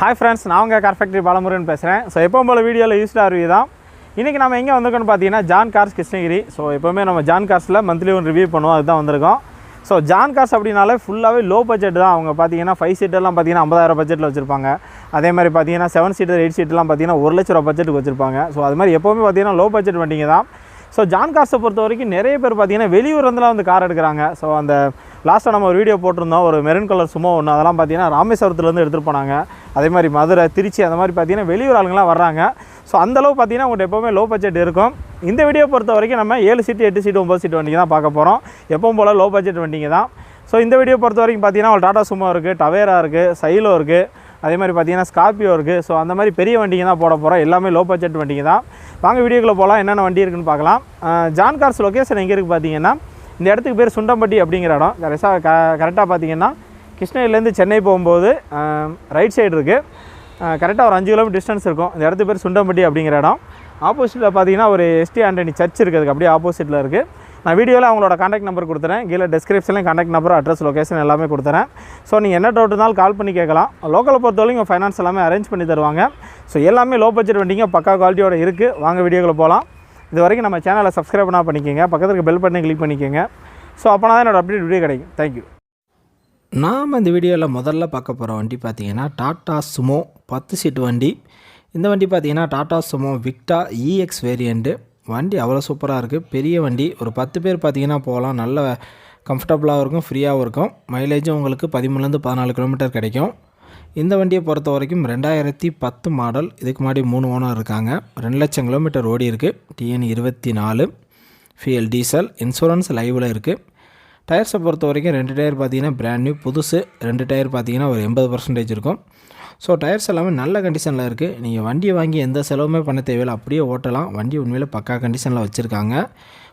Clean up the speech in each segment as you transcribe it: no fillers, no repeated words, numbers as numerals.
Hi friends, நான் உங்கள் car factory Balamurugan பேசுகிறேன். ஸோ எப்பவும் போல் வீடியோவில் யூஸ்ஃபுல்லாக ரிவ்யூ தான். இன்றைக்கி நம்ம எங்கே வந்திருக்கோன்னு பார்த்தீங்கன்னா ஜான் கார்ஸ் கிருஷ்ணகிரி. ஸோ எப்போவுமே நம்ம ஜான் கார்ஸில் மந்த்லி ஒன்று ரிவ்யூ பண்ணுவோம், அதுதான் வந்திருக்கோம். ஸோ ஜான் கார்ஸ் அப்படின்னாலே ஃபுல்லாகவே லோ பட்ஜெட் தான். அவங்க பார்த்தீங்கன்னா 5 சீட்டெல்லாம் பார்த்தீங்கன்னா 50,000 பட்ஜெட்டில் வச்சுருப்பாங்க. அதே மாதிரி பார்த்தீங்கன்னா 7 சீட்டர் 8 சீட்டெலாம் பார்த்தீங்கன்னா 1 லட்ச ரூபா பட்ஜெட்டுக்கு வச்சுருப்பாங்க. ஸோ அது மாதிரி எப்போவுமே பார்த்தீங்கன்னா லோ பட்ஜெட் வண்டிங்க தான். ஸோ ஜான் கார்ஸை பொறுத்த வரைக்கும் நிறைய பேர் பார்த்தீங்கன்னா வெளியூர்லேருந்துலாம் வந்து கார் எடுக்கிறாங்க. ஸோ அந்த லாஸ்ட்டாக நம்ம ஒரு வீடியோ போட்டிருந்தோம், ஒரு மெரூன் கலர் சுமோ ஒன்று, அதெல்லாம் பார்த்தீங்கன்னா ராமேஸ்வரத்துலேருந்து எடுத்துகிட்டு போனாங்க. அதே மாதிரி மதுரை, திருச்சி அந்த மாதிரி பார்த்தீங்கன்னா வெளியூர் ஆளுங்களாம் வர்றாங்க. ஸோ அந்தளவு பார்த்தீங்கன்னா உங்கள்கிட்ட எப்போவுமே லோ பட்ஜெட் இருக்கும். இந்த வீடியோ பொறுத்த வரைக்கும் நம்ம 7 சீட்டு 8 சீட்டு 9 சீட்டு வண்டிங்க தான் பார்க்க போகிறோம். எப்பவும் போல் லோ பட்ஜெட் வண்டிங்க தான். ஸோ இந்த வீடியோ பொறுத்த வரைக்கும் பார்த்தீங்கன்னா ஒரு டாடா சுமோ இருக்குது, டவேரா இருக்குது, சைலோ இருக்குது, அதே மாதிரி பார்த்தீங்கன்னா ஸ்கார்பியோ இருக்குது. ஸோ அந்த மாதிரி பெரிய வண்டிங்க தான் போட போகிறோம். எல்லாமே லோ பட்ஜெட் வண்டிங்க தான். வாங்க வீடியோக்குள்ளே போகலாம், என்னென்ன வண்டி இருக்குன்னு பார்க்கலாம். ஜான் கார்ஸ் லொக்கேஷன் எங்கே இருக்குது பார்த்தீங்கன்னா, இந்த இடத்துக்கு பேர் சுண்டம்பட்டி அப்படிங்கிற இடம். கரெக்டாக பார்த்தீங்கன்னா கிருஷ்ணகிரிலேருந்து சென்னை போகும்போது ரைட் சைடு இருக்குது. கரெக்டாக ஒரு 5 கிலோமீட்டர் டிஸ்டன்ஸ் இருக்கும். இந்த இடத்துக்கு பேர் சுண்டம்பட்டி அப்படிங்கிற இடம். ஆப்போசிட்டில் பார்த்தீங்கன்னா ஒரு எஸ்டி ஆண்டனி சர்ச் இருக்குது, அதுக்கு அப்படியே ஆப்போசிட்டில் இருக்குது. நான் வீடியோவில் அவங்களோட காண்டாக்ட் நம்பர் கொடுத்துறேன், கீழே டிஸ்கிரிப்ஷன்லேயும் காண்டாக்ட் நம்பர், அட்ரஸ், லொக்கேஷன் எல்லாமே கொடுத்துறேன். ஸோ நீங்கள் என்ன டவுட் இருந்தாலும் கால் பண்ணி கேட்கலாம். லோக்கலை பொறுத்தவரைக்கும் ஃபைனான்ஸ் எல்லாமே அரேஞ்ச் பண்ணி தருவாங்க. ஸோ எல்லாமே லோ பட்ஜெட் வண்டிங்க பக்கா குவாலிட்டியோட இருக்குது. வாங்க வீடியோக்குள்ளே போகலாம். இது வரைக்கும் நம்ம சேனலை சப்ஸ்கிரைப் பண்ணால் பண்ணிக்கோங்க, பக்கத்துக்கு பெல் பட்டனை கிளிக் பண்ணிக்கோங்க. ஸோ அப்போனா தான் என்னோடய அப்டேட் வீடியோ கிடைக்கும். தேங்க்யூ. நாம் இந்த வீடியோவில் முதல்ல பார்க்க போகிற வண்டி பார்த்திங்கன்னா டாடா சுமோ 10 சீட்டு வண்டி. இந்த வண்டி பார்த்திங்கன்னா டாடா சுமோ விக்டா EX வேரியண்ட்டு. வண்டி அவ்வளோ சூப்பராக இருக்குது, பெரிய வண்டி. ஒரு 10 பேர் பார்த்திங்கன்னா போகலாம், நல்ல கம்ஃபர்டபுளாகவும் இருக்கும், ஃப்ரீயாகவும் இருக்கும். மைலேஜும் உங்களுக்கு 13 14 கிலோமீட்டர் கிடைக்கும். இந்த வண்டியை பொறுத்த வரைக்கும் 2010 மாடல். இதுக்கு முன்னாடி 3 ஓனர் இருக்காங்க. 2 லட்சம் கிலோமீட்டர் ஓடி இருக்குது. TN 24, ஃபியல் டீசல், இன்சூரன்ஸ் லைவில் இருக்குது. டயர்ஸை பொறுத்த வரைக்கும் 2 டயர் பார்த்திங்கன்னா பிராண்ட் நியூ புதுசு, 2 டயர் பார்த்திங்கன்னா ஒரு 80% இருக்கும். ஸோ டயர்ஸ் எல்லாமே நல்ல கண்டிஷனில் இருக்குது. நீங்கள் வண்டியை வாங்கி எந்த செலவுமே பண்ண தேவையில்லை, அப்படியே ஓட்டலாம். வண்டி உண்மையில் பக்கா கண்டிஷனில் வச்சுருக்காங்க.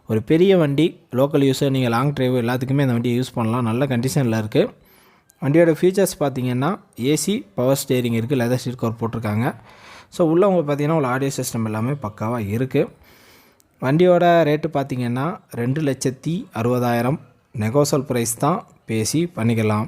ஒரு பெரிய வண்டி, லோக்கல் யூஸு, நீங்கள் லாங் ட்ரைவ் எல்லாத்துக்குமே இந்த வண்டியை யூஸ் பண்ணலாம். நல்ல கண்டிஷனில் இருக்குது. வண்டியோட ஃபீச்சர்ஸ் பார்த்திங்கன்னா ஏசி, பவர் ஸ்டேரிங் இருக்குது, லெதர் சீட் கவர் போட்டிருக்காங்க. ஸோ உள்ளே உங்களுக்கு பார்த்திங்கன்னா ஒரு ஆடியோ சிஸ்டம் எல்லாமே பக்காவாக இருக்குது. வண்டியோட ரேட்டு பார்த்திங்கன்னா 2,60,000. நெகோசல் ப்ரைஸ் தான், பேசி பண்ணிக்கலாம்.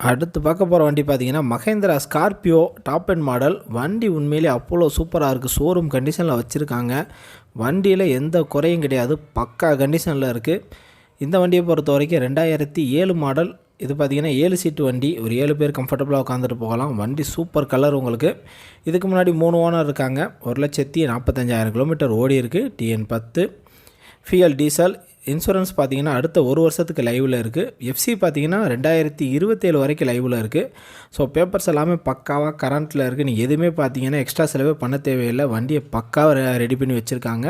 அடுத்து பார்க்க போகிற வண்டி பார்த்திங்கன்னா Mahindra Scorpio top and model. வண்டி உண்மையிலே அவ்வளோ சூப்பராக இருக்குது. ஷோரூம் கண்டிஷனில் வச்சுருக்காங்க. வண்டியில் எந்த குறையும் கிடையாது, பக்கா கண்டிஷனில் இருக்குது. இந்த வண்டியை பொறுத்த வரைக்கும் 2007 மாடல். இது பார்த்திங்கன்னா 7 சீட்டு வண்டி. ஒரு 7 பேர் கம்ஃபர்டபுளாக உட்காந்துட்டு போகலாம். வண்டி சூப்பர் கலர் உங்களுக்கு. இதுக்கு முன்னாடி 3 ஓனர் இருக்காங்க. 1,45,000 கிலோமீட்டர் ஓடி இருக்குது. TN 10, ஃபியல் டீசல், இன்சூரன்ஸ் பார்த்திங்கன்னா அடுத்த 1 வருஷத்துக்கு லைவில் இருக்குது. FC பார்த்திங்கன்னா 2027 வரைக்கும் லைவில் இருக்குது. ஸோ பேப்பர்ஸ் எல்லாமே பக்காவாக கரண்ட்டில் இருக்குது. நீங்கள் எதுவுமே பார்த்திங்கன்னா எக்ஸ்ட்ரா செலவே பண்ண தேவையில்லை. வண்டியை பக்காவாக ரெடி பண்ணி வச்சுருக்காங்க.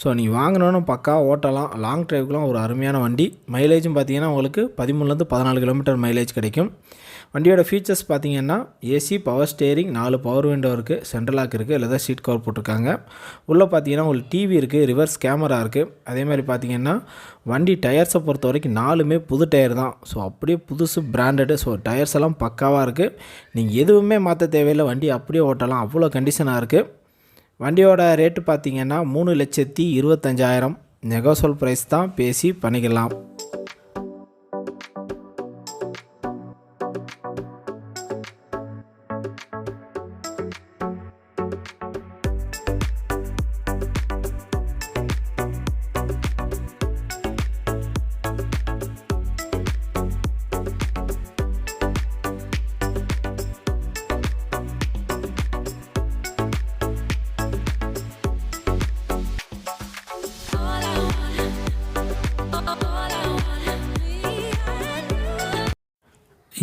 ஸோ நீங்கள் வாங்கினோன்னு பக்காவாக ஓட்டலாம். லாங் ட்ரைவுக்குலாம் ஒரு அருமையான வண்டி. மைலேஜும் பார்த்திங்கன்னா உங்களுக்கு 13 14 கிலோமீட்டர் மைலேஜ் கிடைக்கும். வண்டியோட ஃபீச்சர்ஸ் பார்த்திங்கன்னா AC, power steering, 4 power window இருக்குது, சென்ட்ரல் லாக் இருக்குது, லெதர் சீட் கவர் போட்டிருக்காங்க. உள்ளே பார்த்திங்கன்னா உங்களுக்கு டிவி இருக்குது, ரிவர்ஸ் கேமரா இருக்குது. அதே மாதிரி பார்த்திங்கன்னா வண்டி டயர்ஸை பொறுத்த வரைக்கும் 4மே புது டயர் தான். ஸோ அப்படியே புதுசு, பிராண்டடு. ஸோ டயர்ஸ் எல்லாம் பக்காவாக இருக்குது. நீங்கள் எதுவுமே மாற்ற தேவையில்லை, வண்டி அப்படியே ஓட்டலாம், அவ்வளோ கண்டிஷனாக இருக்குது. வண்டியோட ரேட்டு பார்த்திங்கன்னா 3,25,000. நெகோசல் ப்ரைஸ் தான், பேசி பண்ணிக்கலாம்.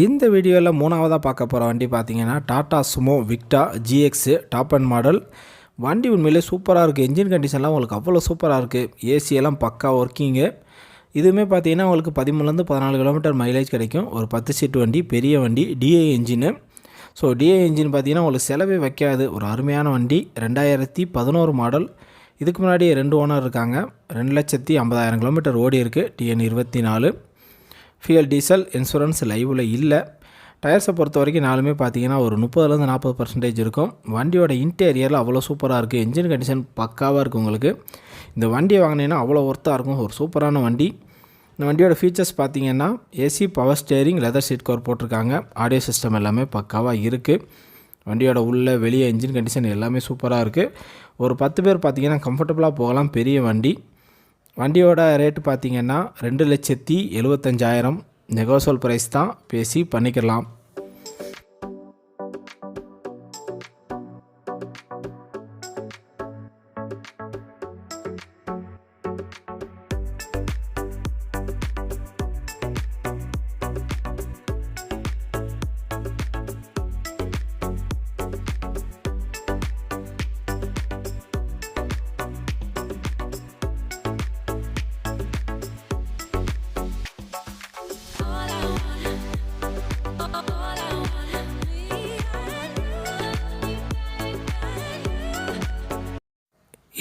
இந்த வீடியோவில் 3ஆவதாக பார்க்க போகிற வண்டி பார்த்திங்கன்னா Tata Sumo விக்டா GX top and model. வண்டி உண்மையிலே சூப்பராக இருக்குது. என்ஜின் கண்டிஷன்லாம் உங்களுக்கு அவ்வளோ சூப்பராக இருக்குது. ஏசியெல்லாம் பக்கா ஒர்க்கிங்கு. இதுவுமே பார்த்திங்கன்னா உங்களுக்கு 13 14 கிலோமீட்டர் மைலேஜ் கிடைக்கும். ஒரு 10 சீட்டு வண்டி, பெரிய வண்டி, DI engine. So DI engine பார்த்திங்கன்னா உங்களுக்கு செலவே வைக்காது. ஒரு அருமையான வண்டி. 2011 மாடல். இதுக்கு முன்னாடி 2 ஓனர் இருக்காங்க. 2,50,000 கிலோமீட்டர் ஓடி இருக்குது. TN 24. ஃபியல் டீசல், இன்சூரன்ஸ் லைவில் இல்லை. டயர்ஸை பொறுத்த வரைக்கும் நாலுமே பார்த்தீங்கன்னா ஒரு 30லேருந்து 40% இருக்கும். வண்டியோட இன்டீரியரில் அவ்வளோ சூப்பராக இருக்குது. என்ஜின் கண்டிஷன் பக்காவாக இருக்குது. உங்களுக்கு இந்த வண்டியை வாங்கினீங்கன்னா அவ்வளோ ஒர்த்தாக இருக்கும். ஒரு சூப்பரான வண்டி. இந்த வண்டியோட ஃபீச்சர்ஸ் பார்த்தீங்கன்னா AC, power steering, leather seat cover போட்டிருக்காங்க. ஆடியோ சிஸ்டம் எல்லாமே பக்காவாக இருக்குது. வண்டியோட உள்ள வெளியே என்ஜின் கண்டிஷன் எல்லாமே சூப்பராக இருக்குது. ஒரு 10 பேர் பார்த்தீங்கன்னா கம்ஃபர்டபுளாக போகலாம். பெரிய வண்டி. வண்டியோட ரேட்டு பார்த்தீங்கன்னா 2,75,000 நெகோசியபிள் ப்ரைஸ் தான். பேசி பண்ணிக்கலாம்.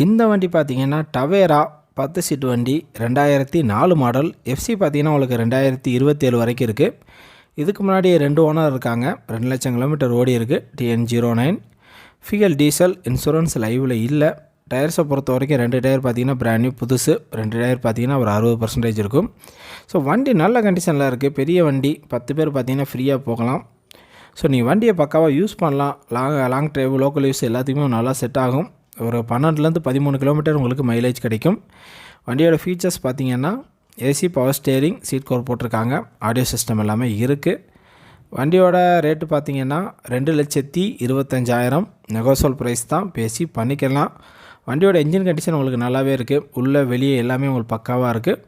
இந்த வண்டி பார்த்தீங்கன்னா டவேரா 10 சீட் வண்டி, 2004 மாடல். எஃப்சி பார்த்தீங்கன்னா உங்களுக்கு 2027 வரைக்கும் இருக்குது. இதுக்கு முன்னாடி 2 ஓனர் இருக்காங்க. 2 லட்சம் கிலோமீட்டர் ஓடி இருக்குது. TN 09. ஃபியல் டீசல், இன்சூரன்ஸ் லைவில் இல்லை. டயர்ஸை பொறுத்த வரைக்கும் 2 டயர் பார்த்தீங்கன்னா பிராண்ட் நியூ புதுசு. 2 டயர் பார்த்தீங்கன்னா ஒரு 60% இருக்கும். ஸோ வண்டி நல்ல கண்டிஷனில் இருக்குது. பெரிய வண்டி. 10 பேர் பார்த்தீங்கன்னா ஃப்ரீயாக போகலாம். ஸோ நீங்கள் வண்டியை பக்காவாக யூஸ் பண்ணலாம். லாங் ட்ரைவ், லோக்கல் யூஸ் எல்லாத்துக்குமே நல்லா செட் ஆகும். ஒரு 12லேருந்து 13 கிலோமீட்டர் உங்களுக்கு மைலேஜ் கிடைக்கும். வண்டியோட ஃபீச்சர்ஸ் பார்த்தீங்கன்னா AC, power steering, seat cover போட்டிருக்காங்க. ஆடியோ சிஸ்டம் எல்லாமே இருக்குது. வண்டியோட ரேட்டு பார்த்தீங்கன்னா 2,25,000 நெகோசியபிள் ப்ரைஸ் தான். பேசி பண்ணிக்கலாம். வண்டியோட என்ஜின் கண்டிஷன் உங்களுக்கு நல்லாவே இருக்குது. உள்ளே வெளியே எல்லாமே உங்களுக்கு பக்காவாக இருக்குது.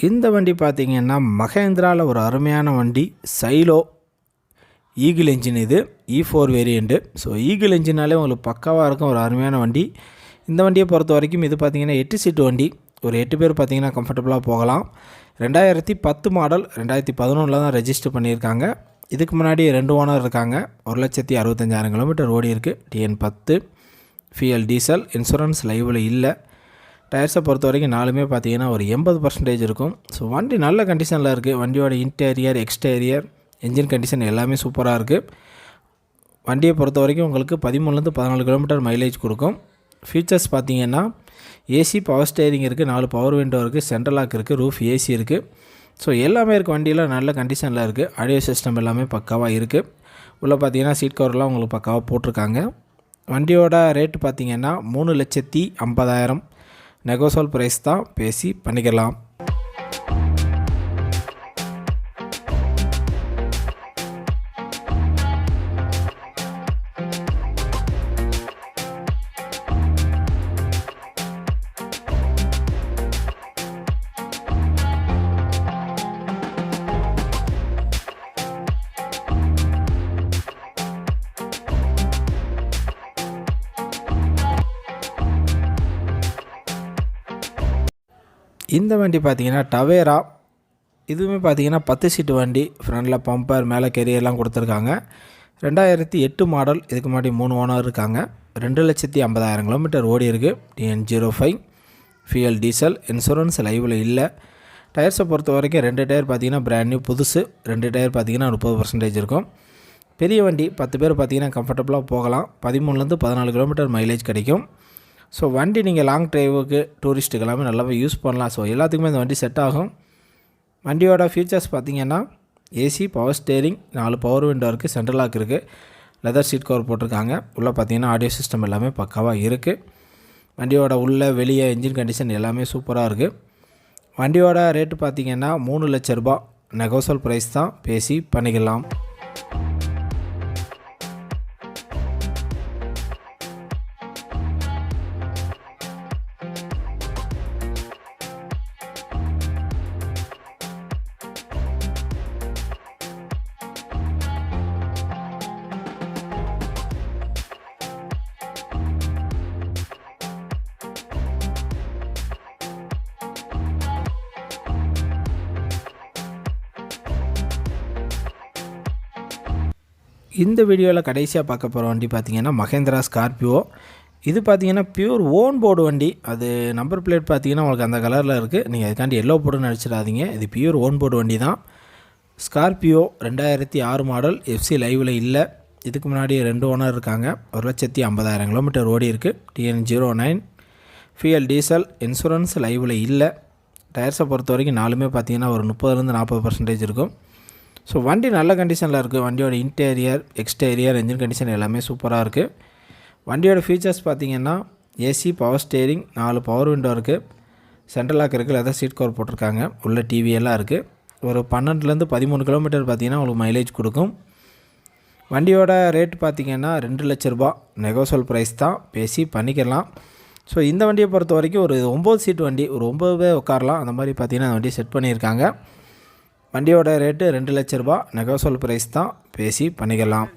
இந்த வண்டி பார்த்திங்கன்னா மகேந்திராவில் ஒரு அருமையான வண்டி. Xylo eagle engine. இது E4 வேரியண்ட்டு. ஸோ ஈகிள் என்ஜினாலே உங்களுக்கு பக்காவாக இருக்கும். ஒரு அருமையான வண்டி. இந்த வண்டியை பொறுத்த வரைக்கும் இது பார்த்திங்கன்னா 8 சீட்டு வண்டி. ஒரு 8 பேர் பார்த்திங்கன்னா கம்ஃபர்டபுளாக போகலாம். 2010 மாடல். 2011 தான் ரெஜிஸ்டர் பண்ணியிருக்காங்க. இதுக்கு முன்னாடி 2 ஓனர் இருக்காங்க. 1,65,000 கிலோமீட்டர் ஓடி இருக்குது. TN 10. ஃபியல் டீசல், இன்சூரன்ஸ் லைவில் இல்லை. டயர்ஸை பொறுத்த வரைக்கும் நாலுமே பார்த்தீங்கன்னா ஒரு 80% இருக்கும். ஸோ வண்டி நல்ல கண்டிஷனில் இருக்குது. வண்டியோட இன்டீரியர், எக்ஸ்டீரியர், என்ஜின் கண்டிஷன் எல்லாமே சூப்பராக இருக்குது. வண்டியை பொறுத்த வரைக்கும் உங்களுக்கு 13லேருந்து 14 கிலோமீட்டர் மைலேஜ் கொடுக்கும். ஃபீச்சர்ஸ் பார்த்தீங்கன்னா ஏசி, பவர் ஸ்டேரிங் இருக்குது. 4 பவர் விண்டோ இருக்குது. சென்ட்ரல் லாக் இருக்குது. ரூஃப் ஏசி இருக்குது. ஸோ எல்லாமே இருக்குது. வண்டியில் நல்ல கண்டிஷனில் இருக்குது. ஆடியோ சிஸ்டம் எல்லாமே பக்காவாக இருக்குது. உள்ளே பார்த்தீங்கன்னா சீட் கவர்லாம் உங்களுக்கு பக்காவாக போட்டிருக்காங்க. வண்டியோட ரேட்டு பார்த்தீங்கன்னா 3,50,000 நெகோசியபிள் ப்ரைஸ் தான். பேசி பண்ணிக்கலாம். இந்த வண்டி பார்த்தீங்கன்னா டவேரா. இதுவுமே பார்த்தீங்கன்னா 10 சீட்டு வண்டி. ஃப்ரண்டில் பம்பர், மேலே கெரியர்லாம் கொடுத்துருக்காங்க. 2008 மாடல். இதுக்கு முன்னாடி 3 ஓனர் இருக்காங்க. 2,50,000 கிலோமீட்டர் ஓடி இருக்குது. TN 05. ஃபியல் டீசல், இன்சூரன்ஸ் லைவில் இல்லை. டயர்ஸை பொறுத்த வரைக்கும் 2 டயர் பார்த்தீங்கன்னா பிராண்ட் நியூ புதுசு. 2 டயர் பார்த்தீங்கன்னா 30% இருக்கும். பெரிய வண்டி. 10 பேர் பார்த்தீங்கன்னா கம்ஃபர்டபுளாக போகலாம். 13லேருந்து 14 கிலோமீட்டர் மைலேஜ் கிடைக்கும். ஸோ வண்டி நீங்கள் லாங் ட்ரைவுக்கு, டூரிஸ்ட்டுக்கு எல்லாமே நல்லாவே யூஸ் பண்ணலாம். ஸோ எல்லாத்துக்குமே இந்த வண்டி செட் ஆகும். வண்டியோட ஃபீச்சர்ஸ் பார்த்திங்கன்னா AC, power steering, 4 power window இருக்குது. சென்ட்ரல் லாக் இருக்குது. லெதர் சீட் கவர் போட்டிருக்காங்க. உள்ளே பார்த்தீங்கன்னா ஆடியோ சிஸ்டம் எல்லாமே பக்காவாக இருக்குது. வண்டியோட உள்ள வெளியே என்ஜின் கண்டிஷன் எல்லாமே சூப்பராக இருக்குது. வண்டியோட ரேட்டு பார்த்திங்கன்னா 3 லட்ச ரூபா நெகோசியபிள் ப்ரைஸ் தான். பேசி பண்ணிக்கலாம். இந்த வீடியோவில் கடைசியாக பார்க்க போகிற வண்டி பார்த்திங்கன்னா மகேந்திரா ஸ்கார்பியோ. இது பார்த்திங்கன்னா பியூர் ஓன் போர்டு வண்டி. அது நம்பர் பிளேட் பார்த்திங்கன்னா உங்களுக்கு அந்த கலரில் இருக்குது. நீங்கள் அதுக்காண்டி எல்லோ போர்டுன்னு அடிச்சிடாதீங்க. இது பியூர் ஓன் போர்டு வண்டி தான். Scorpio 2006 model. எஃப்சி லைவில் இல்லை. இதுக்கு முன்னாடி 2 ஓனர் இருக்காங்க. 1,50,000 கிலோமீட்டர் ஓடி இருக்குது. TN09 ஃபியல் diesel. இன்சூரன்ஸ் லைவில் இல்லை. டயர்ஸை பொறுத்த வரைக்கும் நாலுமே பார்த்திங்கன்னா ஒரு 30-40% இருக்கும். ஸோ வண்டி நல்ல கண்டிஷனில் இருக்குது. வண்டியோட இன்டீரியர், எக்ஸ்டீரியர், என்ஜின் கண்டிஷன் எல்லாமே சூப்பராக இருக்குது. வண்டியோட ஃபீச்சர்ஸ் பார்த்திங்கன்னா AC, power steering, 4 power window இருக்குது. சென்ட்ரல் லாக் இருக்குது. அதான் சீட் கவர் போட்டிருக்காங்க. உள்ள டிவி எல்லாம் இருக்குது. ஒரு 12-13 கிலோமீட்டர் பார்த்திங்கன்னா உங்களுக்கு மைலேஜ் கொடுக்கும். வண்டியோட ரேட் பார்த்திங்கன்னா 2 லட்ச ரூபா. நெகோசியல் ப்ரைஸ் தான், பேசி பண்ணிக்கலாம். ஸோ இந்த வண்டியை பொறுத்த வரைக்கும் ஒரு 9 சீட் வண்டி, ஒரு 9 பேர் உட்காரலாம். அந்த மாதிரி பார்த்திங்கன்னா அந்த வண்டி செட் பண்ணியிருக்காங்க. வண்டியோட ரேட்டு 2 லட்ச ரூபா. நெகோசியல் ப்ரைஸ் தான், பேசி பண்ணிக்கலாம்.